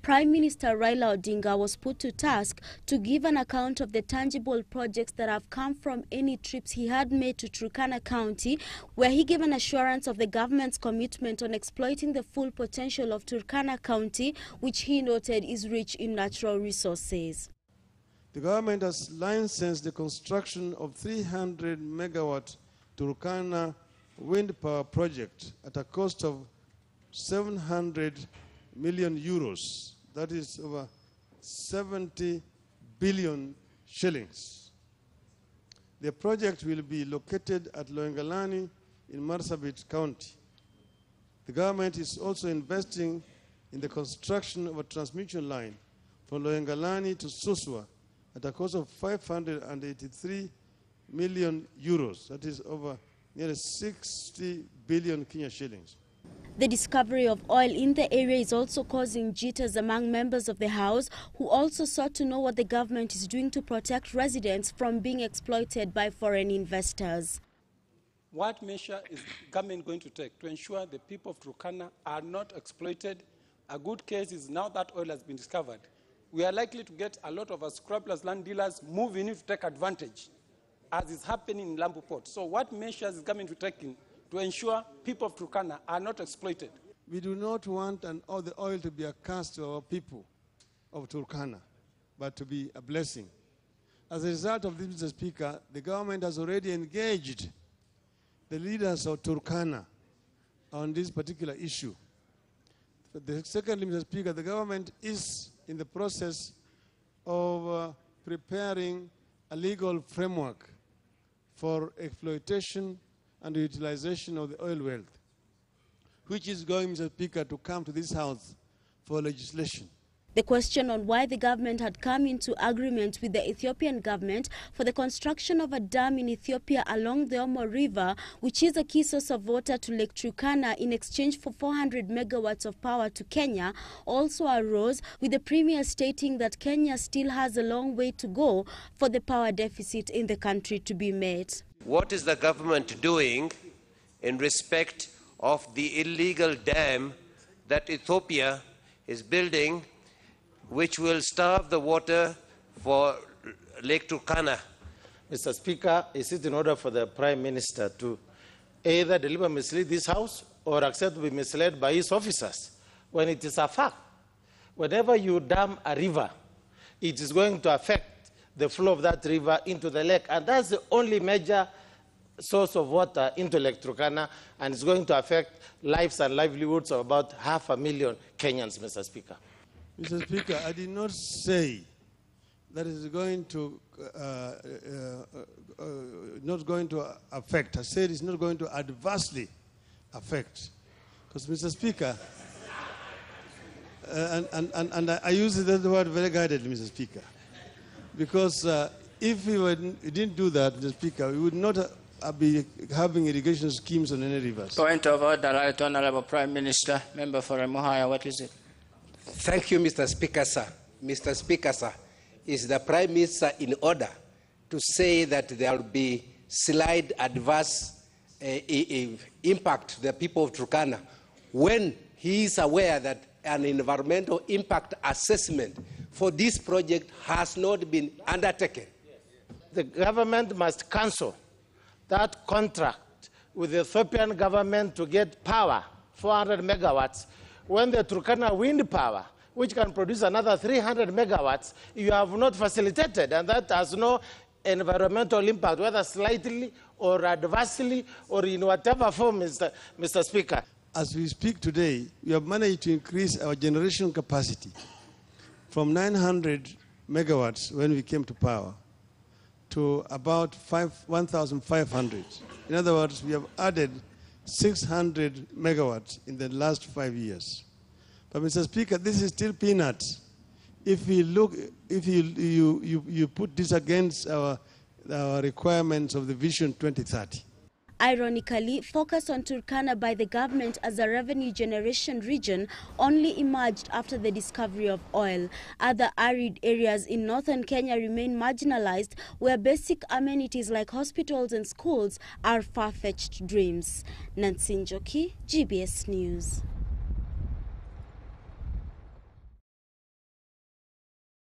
Prime Minister Raila Odinga was put to task to give an account of the tangible projects that have come from any trips he had made to Turkana County, where he gave an assurance of the government's commitment on exploiting the full potential of Turkana County, which he noted is rich in natural resources. The government has licensed the construction of 300 megawatt Turkana wind power project at a cost of 700 million euros. That is over 70 billion shillings. The project will be located at Loengalani in Marsabit County. The government is also investing in the construction of a transmission line from Loengalani to Suswa at a cost of 583 million euros. That is over nearly 60 billion Kenya shillings. The discovery of oil in the area is also causing jitters among members of the House, who also sought to know what the government is doing to protect residents from being exploited by foreign investors. What measure is the government going to take to ensure the people of Turkana are not exploited? A good case is now that oil has been discovered, we are likely to get a lot of unscrupulous land dealers moving in to take advantage, as is happening in Lambu Port. So what measures is the government taking to ensure people of Turkana are not exploited? We do not want all the oil to be a curse to our people of Turkana, but to be a blessing. As a result of this, Mr. Speaker, the government has already engaged the leaders of Turkana on this particular issue. Secondly, Mr. Speaker, the government is in the process of preparing a legal framework for exploitation and utilization of the oil wealth, which is going, Mr. Speaker, to come to this House for legislation. The question on why the government had come into agreement with the Ethiopian government for the construction of a dam in Ethiopia along the Omo River, which is a key source of water to Lake Turkana, in exchange for 400 megawatts of power to Kenya, also arose, with the Premier stating that Kenya still has a long way to go for the power deficit in the country to be met. What is the government doing in respect of the illegal dam that Ethiopia is building, which will starve the water for Lake Turkana? Mr. Speaker, is it in order for the Prime Minister to either deliberately mislead this House or accept to be misled by his officers, when it is a fact? Whenever you dam a river, it is going to affect the flow of that river into the lake, and that's the only major source of water into Lake Turkana, and it's going to affect lives and livelihoods of about 500,000 Kenyans, Mr. Speaker. Mr. Speaker, I did not say that it is going to not going to affect. I said it's not going to adversely affect. Because, Mr. Speaker, and I use the word very guidedly, Mr. Speaker, because if we didn't do that, Mr. Speaker, we would not be having irrigation schemes on any rivers. Point of order, Right Honorable Prime Minister. Member for Emuhaya, what is it? Thank you, Mr. Speaker, sir. Mr. Speaker, sir, is the Prime Minister in order to say that there will be slight adverse impact to the people of Turkana when he is aware that an environmental impact assessment for this project has not been undertaken? The government must cancel that contract with the Ethiopian government to get power, 400 megawatts, when the Turkana wind power, which can produce another 300 megawatts, you have not facilitated, and that has no environmental impact, whether slightly or adversely or in whatever form, Mr. Speaker. As we speak today, we have managed to increase our generation capacity from 900 megawatts when we came to power to about 1,500. In other words, we have added 600 megawatts in the last 5 years. But, Mr. Speaker, this is still peanuts. If you put this against our requirements of the Vision 2030. Ironically, focus on Turkana by the government as a revenue generation region only emerged after the discovery of oil. Other arid areas in northern Kenya remain marginalized, where basic amenities like hospitals and schools are far-fetched dreams. Nancy Njoki, GBS News.